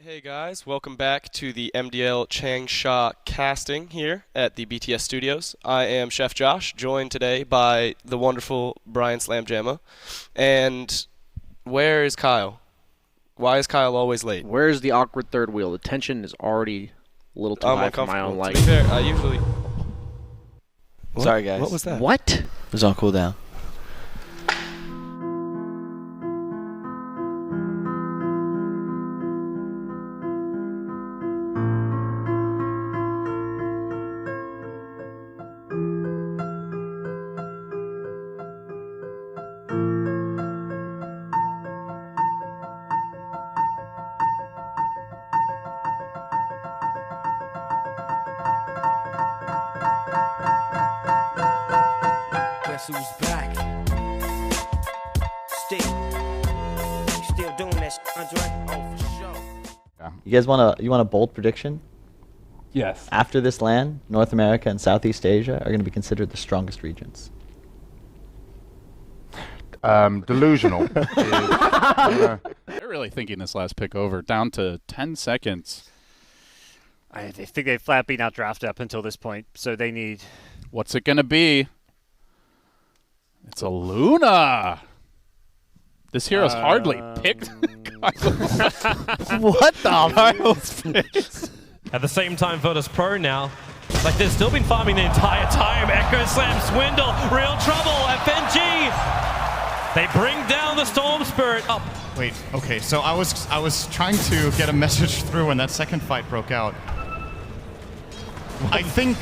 Hey guys, welcome back to the MDL Changsha casting here at the BTS studios. I am Chef Josh, joined today by the wonderful Brian Slamjamma. And where is Kyle? Why is Kyle always late? Where's the awkward third wheel? The tension is already a little too high for my own To be liking. fair, I usually... Sorry, guys. What was that? What? It was on cooldown. Guess who's back? Still doing that, Andre? Oh, for sure. You guys want a bold prediction? Yes. After this LAN, North America and Southeast Asia are going to be considered the strongest regions. Delusional. They're really thinking this last pick over, down to 10 seconds. I think they've flat beat out draft up until this point, so they need... What's it going to be? It's a Luna. This hero's hardly picked. What the? Kyle's face. At the same time, Virtus Pro now. Like they've still been farming the entire time. Echo Slam, Swindle, real trouble. FNG. They bring down the Storm Spirit up. Wait, okay, so I was trying to get a message through when that second fight broke out. I think...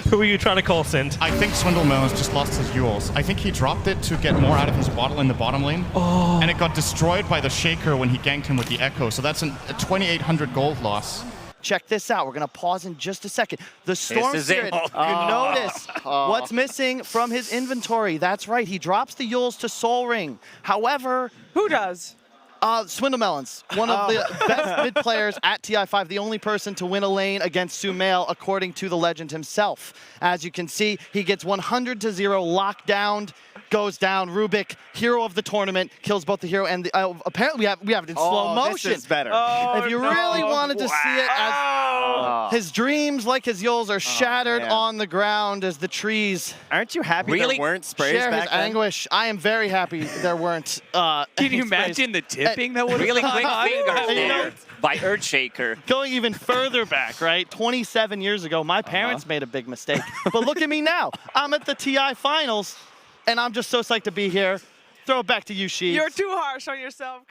Who are you trying to call, Sind? I think Swindlemelonzz just lost his Ules. I think he dropped it to get more out of his bottle in the bottom lane. Oh. And it got destroyed by the Shaker when he ganked him with the Echo, so that's a 2,800 gold loss. Check this out. We're going to pause in just a second. The Storm Spirit, you notice what's missing from his inventory. That's right. He drops the Ules to Soul Ring. However... Who does? Swindlemelonzz, one of the best mid players at TI5, the only person to win a lane against Sumail, according to the legend himself. As you can see, he gets 100-0 lockdown, goes down. Rubik, hero of the tournament, kills both the hero and the... apparently, we have it in slow motion. This is better. If you really wanted to see it, as his dreams, like his Yules, are shattered on the ground as the trees. Aren't you happy there weren't sprays share back his then? anguish. I am very happy there weren't. Can you imagine the tipping that would have Really quick fingers You know, by Earthshaker. Going even further back, right? 27 years ago, my parents made a big mistake. But look at me now. I'm at the TI finals, and I'm just so psyched to be here. Throw it back to you, Sheeves. You're too harsh on yourself.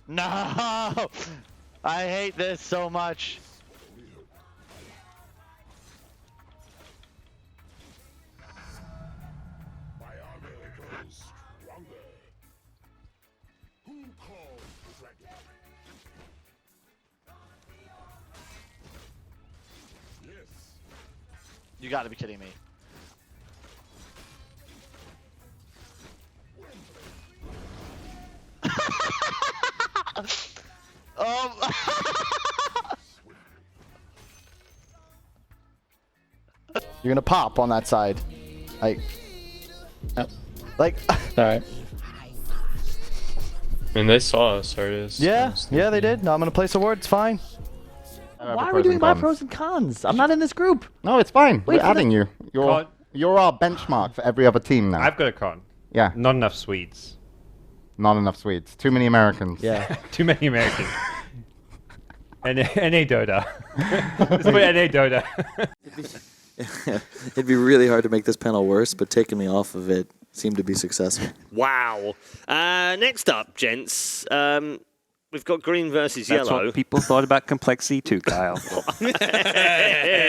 No! I hate this so much. You got to be kidding me. You're gonna pop on that side, like, all right. I mean, they saw us, Artis. Yeah, they did. No, I'm gonna place a word. It's fine. Why are we doing my pros and cons? I'm not in this group. No, it's fine. Wait We're adding you. Con. You're our benchmark for every other team now. I've got a con. Yeah, Not enough Swedes. not enough Swedes. Too many Americans. Yeah. Too many Americans. NA Dota. Let's put NA Dota. It'd be really hard to make this panel worse, but taking me off of it seemed to be successful. Wow. Next up, gents, we've got green versus That's yellow. what people thought about complexity too, Kyle. Hey.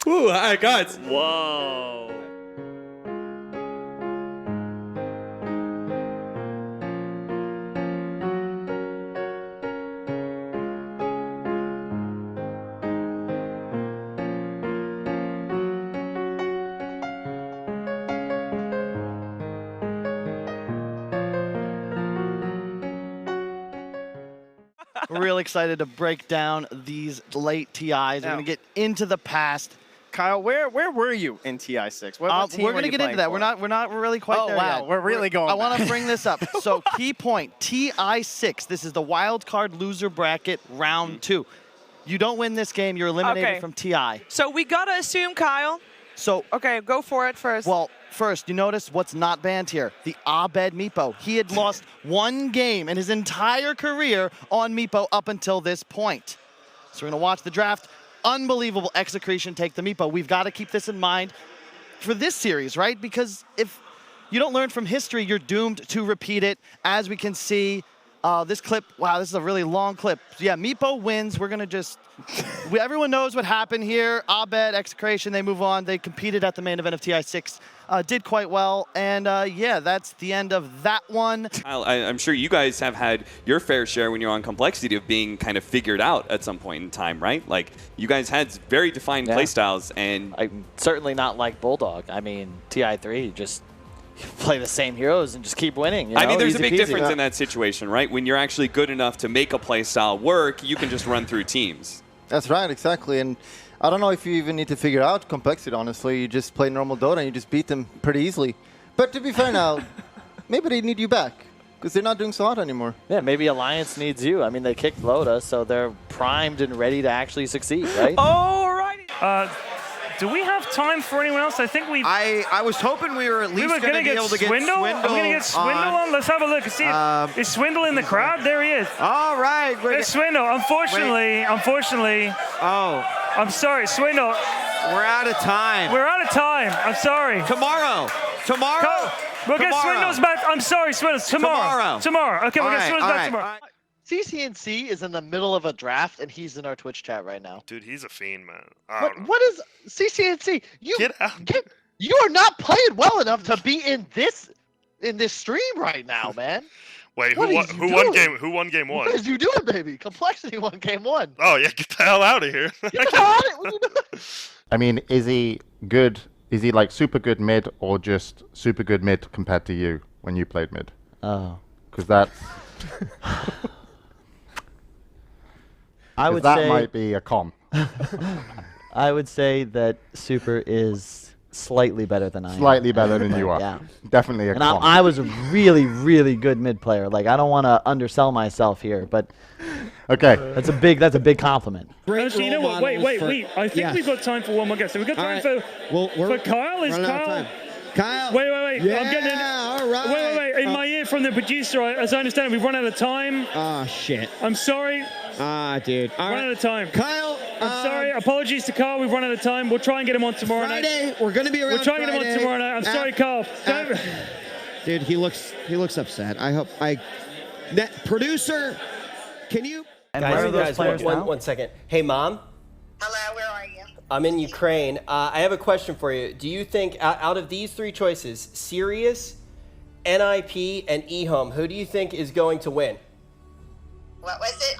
Ooh, hi guys. Whoa. We're really excited to break down these late TIs. We're going to get into the past, Kyle, where were you in TI6? What team we're going to get into that. We're not really quite there wow, yet. we're really going. I want to bring this up. So key point, TI6. This is the wild card loser bracket round 2. You don't win this game, you're eliminated from TI. So we gotta assume Kyle. So okay, go for it first. Well, first, you notice what's not banned here. The Abed Meepo. He had lost 1 game in his entire career on Meepo up until this point. So we're gonna watch the draft. Unbelievable execution take the Meepo. We've got to keep this in mind for this series, right? Because if you don't learn from history, you're doomed to repeat it. As we can see, this clip, wow, this is a really long clip. Yeah, Meepo wins. We're going to everyone knows what happened here. Abed, execration, they move on. They competed at the main event of TI6. Did quite well, and yeah, that's the end of that one. I'm sure you guys have had your fair share when you're on Complexity of being kind of figured out at some point in time, right? Like, you guys had very defined playstyles, and... I'm certainly not like Bulldog. I mean, TI3, just play the same heroes and just keep winning. You know? I mean, there's a Easy big peasy. difference in that situation, right? When you're actually good enough to make a playstyle work, you can just run through teams. That's right, exactly. And I don't know if you even need to figure out Complexity, honestly. You just play normal Dota and you just beat them pretty easily. But to be fair now, maybe they need you back because they're not doing so hot anymore. Yeah, maybe Alliance needs you. I mean, they kicked Loda, so they're primed and ready to actually succeed, right? Alrighty. Do we have time for anyone else? I think we. I was hoping we were at least going to be able to get Swindle. Swindle. I'm going to get Swindle on. Let's have a look. See, is Swindle in the crowd? There he is. All right. There's Swindle. Unfortunately. Oh. I'm sorry, Swindle. We're out of time. We're out of time. I'm sorry. Tomorrow. We'll get Swindle's back. I'm sorry, Swindle's tomorrow. Tomorrow. Okay, we'll get Swindle's back tomorrow. CCNC is in the middle of a draft, and he's in our Twitch chat right now. Dude, he's a fiend, man. What is CCNC? You you are not playing well enough to be in this stream right now, man. Wait, who won game 1? What is you doing, baby? Complexity won game 1. Oh yeah, get the hell out of here. Get the hell out of What are you doing? I mean, is he good? Is he like super good mid or just super good mid compared to you when you played mid? Oh. Because that's... I would that say might be a con. I would say that Super is slightly better than I am. Slightly better than you are. Yeah. Definitely a con. I was a really, really good mid player. Like, I don't want to undersell myself here, but okay, that's a big compliment. Actually, you know what? Wait. I think we've got time for one more guest. So we've got time for Kyle. Is Kyle? Kyle. Wait. Yeah, I'm getting all right. Wait. In my ear from the producer, as I understand, we've run out of time. Oh, shit. I'm sorry. Dude. All right. Run out of time. Kyle. I'm sorry. Apologies to Kyle. We've run out of time. We'll try and get him on tomorrow night. We're going to be around. We'll try and get him on tomorrow night. I'm sorry, Kyle. Dude, he looks upset. I hope producer, can you? And guys, one second. Hey, Mom. Hello, where are you? I'm in Ukraine. I have a question for you. Do you think, out of these 3 choices, Sirius, NIP, and eHome, who do you think is going to win? What was it?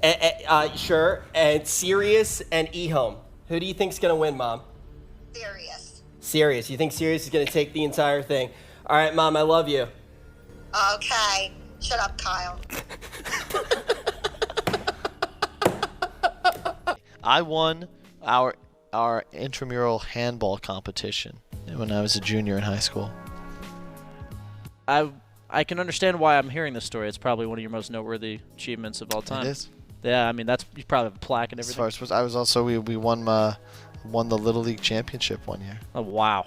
IMP? Sure. And Sirius and eHome. Who do you think is going to win, Mom? Sirius. You think Sirius is going to take the entire thing? All right, Mom, I love you. Okay. Shut up, Kyle. I won our intramural handball competition when I was a junior in high school. I can understand why I'm hearing this story. It's probably one of your most noteworthy achievements of all time. It is. Yeah, I mean you probably have a plaque and everything. As far as I was also we won the Little League championship one year. Oh wow.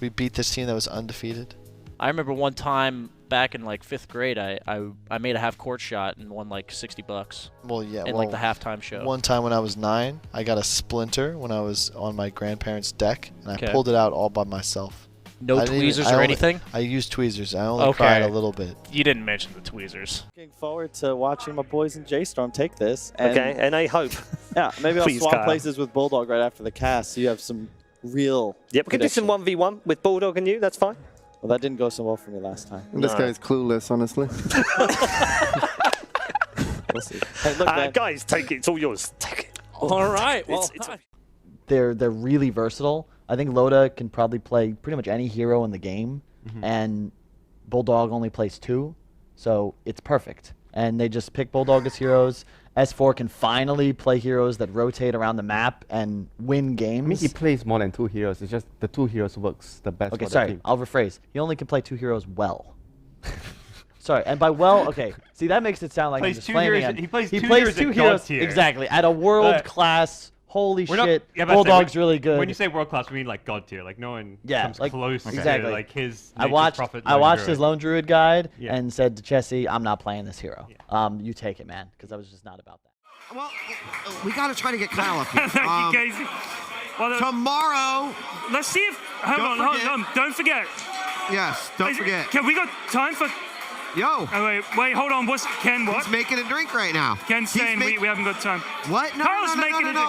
We beat this team that was undefeated. I remember one time back in like 5th grade, I made a half-court shot and won like $60. Well, yeah. In like the halftime show. One time when I was 9, I got a splinter when I was on my grandparents' deck, and I pulled it out all by myself. No tweezers or anything? I used tweezers. I only cried a little bit. You didn't mention the tweezers. Looking forward to watching my boys in J-Storm take this. And okay, and I hope. Yeah, maybe I'll Please, swap Kyle. places with Bulldog right after the cast, so you have some real. Yeah, we can do some 1v1 with Bulldog and you. That's fine. Well, that didn't go so well for me last time. This guy's clueless, honestly. We'll see. Hey, look, man. Guys, take it. It's all yours. Take it. All right. Well, They're really versatile. I think Loda can probably play pretty much any hero in the game, and Bulldog only plays 2, so it's perfect. and they just pick Bulldog as heroes. S4 can finally play heroes that rotate around the map and win games. I mean, he plays more than 2 heroes. It's just the 2 heroes works the best Okay, for the sorry, team. I'll rephrase. He only can play 2 heroes well. Sorry, and by well, okay. See, that makes it sound like I'm just flaming him. He plays 2 2 heroes at God tier. exactly, at a world-class, holy shit, Bulldog's really good. When you say world class, we mean like God tier. Like no one comes close exactly. to like his I watched Druid. his Lone Druid guide and said to Chessie, I'm not playing this hero. You take it, man, because I was just not about that. Well, we got to try to get Kyle up here. Thank you, Casey. Well, tomorrow. Let's see if. Hold on. Don't forget. Yes, don't forget. Can we got time for? Yo. Oh, wait, hold on. What's Ken? What? He's making a drink right now. Ken's saying we haven't got time. What? No, Kyle's no.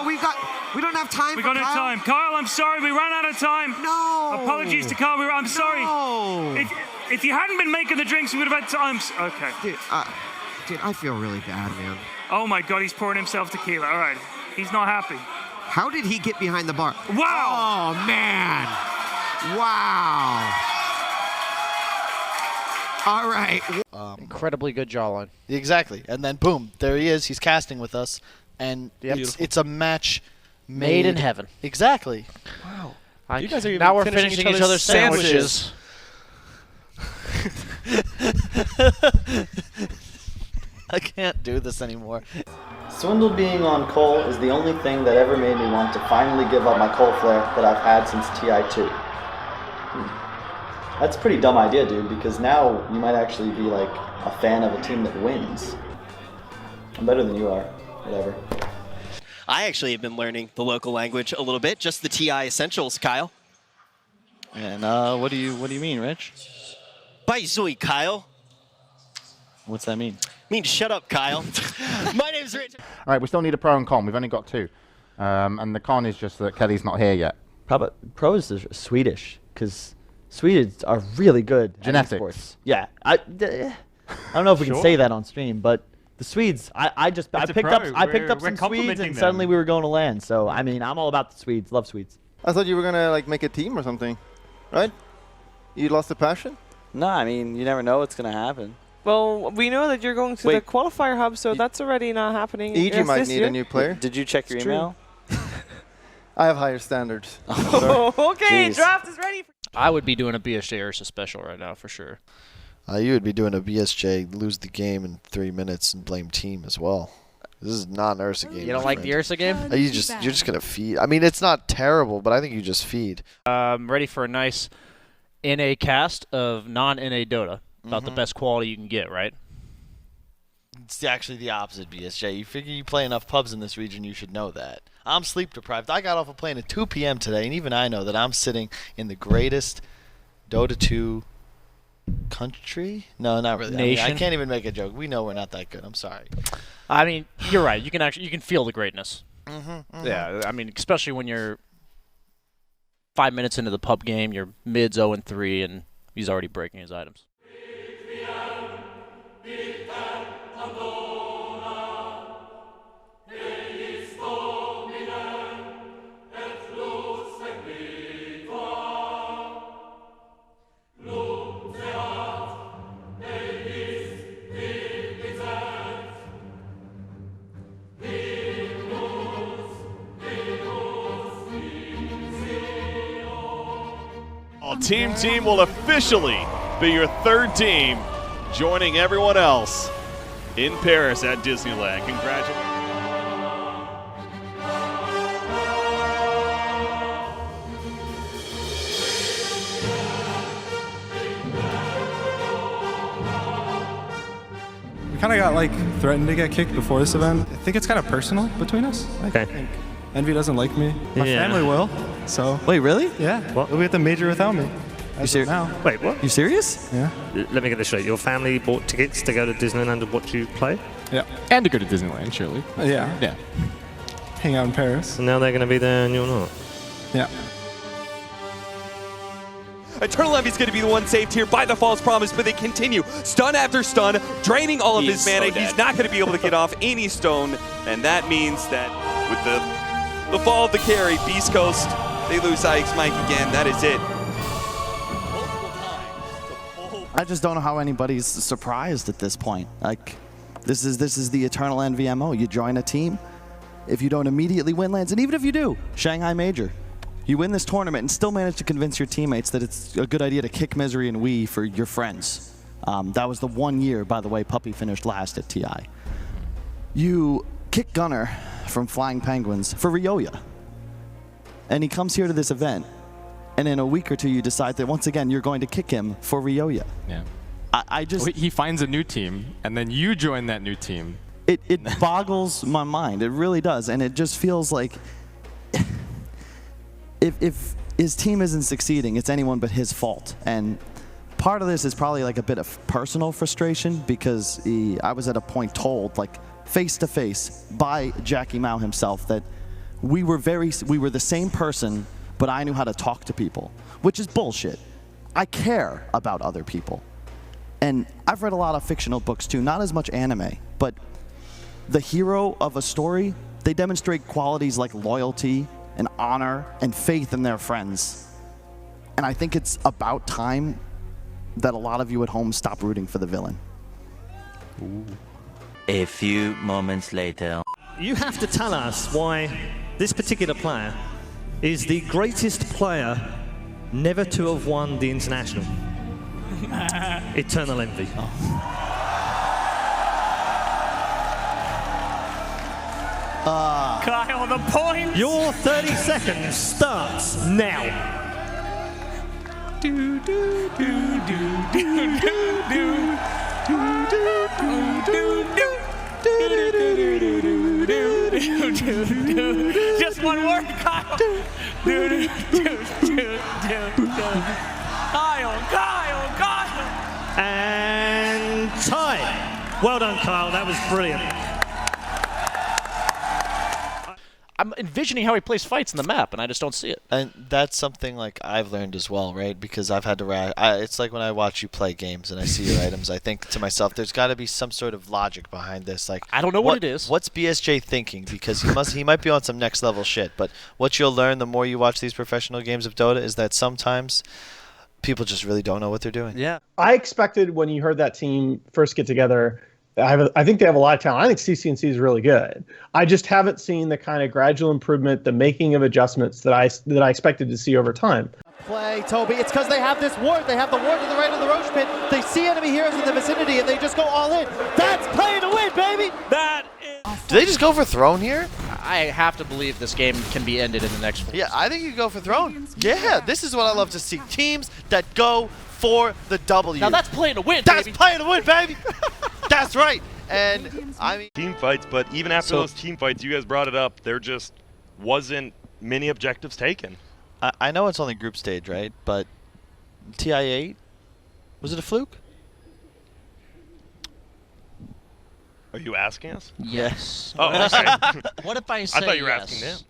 We don't have time. We don't have time. Kyle, I'm sorry. We ran out of time. No. Apologies to Kyle. I'm sorry. If you hadn't been making the drinks, we would have had time. Okay. Dude, I feel really bad, man. Oh my God, he's pouring himself tequila. All right. He's not happy. How did he get behind the bar? Wow. Oh, man. Wow. All right. Incredibly good jawline. Exactly. And then boom, there he is. He's casting with us. And it's a match Made in heaven. Exactly. Wow. You guys are now we're finishing each other's sandwiches. I can't do this anymore. Swindle being on Cole is the only thing that ever made me want to finally give up my Cole flare that I've had since TI2. That's a pretty dumb idea, dude, because now you might actually be like a fan of a team that wins. I'm better than you are. Whatever. I actually have been learning the local language a little bit, just the TI essentials, Kyle. And what do you mean, Rich? Baizui, Kyle. What's that mean? Means shut up, Kyle. My name's Rich. All right, we still need a pro and con. We've only got 2. And the con is just that Kelly's not here yet. Pros is Swedish, because Swedes are really good at Genetics. esports. Yeah. I don't know if we can say that on stream, but the Swedes, I picked up some Swedes, and suddenly we were going to land. So, I mean, I'm all about the Swedes. Love Swedes. I thought you were going to like make a team or something, right? You lost the passion? No, I mean, you never know what's going to happen. Well, we know that you're going to the qualifier hub, so that's already not happening. EG might need a new player. Did you check your email? I have higher standards. Okay, draft is ready. I would be doing a BSJ Ursa special right now for sure. You would be doing a BSJ, lose the game in 3 minutes and blame team as well. This is not an Ursa game. You don't like the Ursa game? You're just gonna feed. I mean, it's not terrible, but I think you just feed. Ready for a nice NA cast of non-NA Dota. About the best quality you can get, right? It's actually the opposite, BSJ. You figure you play enough pubs in this region, you should know that. I'm sleep deprived. I got off of playing at 2 p.m. today, and even I know that I'm sitting in the greatest Dota 2 country? No, not really. Nation? I mean, I can't even make a joke. We know we're not that good. I'm sorry. I mean, you're right. You can feel the greatness. Yeah, I mean, especially when you're 5 minutes into the pub game, you're mids 0-3, and he's already breaking his items. Team will officially be your 3rd team, joining everyone else in Paris at Disneyland. Congratulations. We kind of got like threatened to get kicked before this event. I think it's kind of personal between us. I think Envy doesn't like me. My family will. So. Wait, really? Yeah. What? We'll be at the major without me. You serious? Wait, what? You serious? Yeah. Let me get this straight. Your family bought tickets to go to Disneyland and watch you play? Yeah. And to go to Disneyland, surely. Yeah. Yeah. Hang out in Paris. And now they're going to be there and you're not? Yeah. Eternal Envy's going to be the one saved here by the false promise, but they continue stun after stun, draining all of his mana. He's not going to be able to get off any stone, and that means that with the fall of the carry, Beast Coast, they lose Ike's Mike again. That is it. I just don't know how anybody's surprised at this point. Like, This is the eternal NVMO. You join a team. If you don't immediately win lands, and even if you do, Shanghai Major, you win this tournament and still manage to convince your teammates that it's a good idea to kick Misery and Wii for your friends. That was the 1 year, by the way, Puppy finished last at TI. You kick Gunner from Flying Penguins for Ryoya. And he comes here to this event, and in a week or two you decide that once again you're going to kick him for Ryoya. Yeah. I just... He finds a new team, and then you join that new team. It boggles my mind. It really does. And it just feels like if his team isn't succeeding, it's anyone but his fault. And part of this is probably like a bit of personal frustration because I was at a point told, like face to face by Jackie Mao himself, that we were the same person, but I knew how to talk to people, which is bullshit. I care about other people. And I've read a lot of fictional books too, not as much anime, but the hero of a story, they demonstrate qualities like loyalty and honor and faith in their friends. And I think it's about time that a lot of you at home stop rooting for the villain. Ooh. A few moments later. You have to tell us why this particular player is the greatest player never to have won the International. Eternal Envy. Kyle, the point. Your 30 seconds starts now. Do do do do do do do. Just one word, Kyle. Kyle. And time. Well done, Kyle. That was brilliant. I'm envisioning how he plays fights in the map, and I just don't see it. And that's something like I've learned as well, right? Because I've had to it's like when I watch you play games and I see your items, I think to myself, there's got to be some sort of logic behind this. Like I don't know what it is. What's BSJ thinking? Because he might be on some next level shit. But what you'll learn the more you watch these professional games of Dota is that sometimes people just really don't know what they're doing. Yeah. I expected when you heard that team first get together, I think they have a lot of talent. I think CCNC is really good. I just haven't seen the kind of gradual improvement, the making of adjustments that I expected to see over time. Play, Toby. It's because they have this ward. They have the ward to the right of the Roach Pit. They see enemy heroes in the vicinity, and they just go all in. That's play to win, baby! That is... Do they just go for Throne here? I have to believe this game can be ended in the next 4 Yeah, I think you go for Throne. Yeah, this is what I love to see. Teams that go for the W. Now that's playing to win, That's baby. playing to win, baby! That's right. And I mean, team fights, but even after those team fights, you guys brought it up, there just wasn't many objectives taken. I know it's only group stage, right? But TI8, was it a fluke? Are you asking us? Yes. Oh, okay. What if I say I thought you were yes? asking them.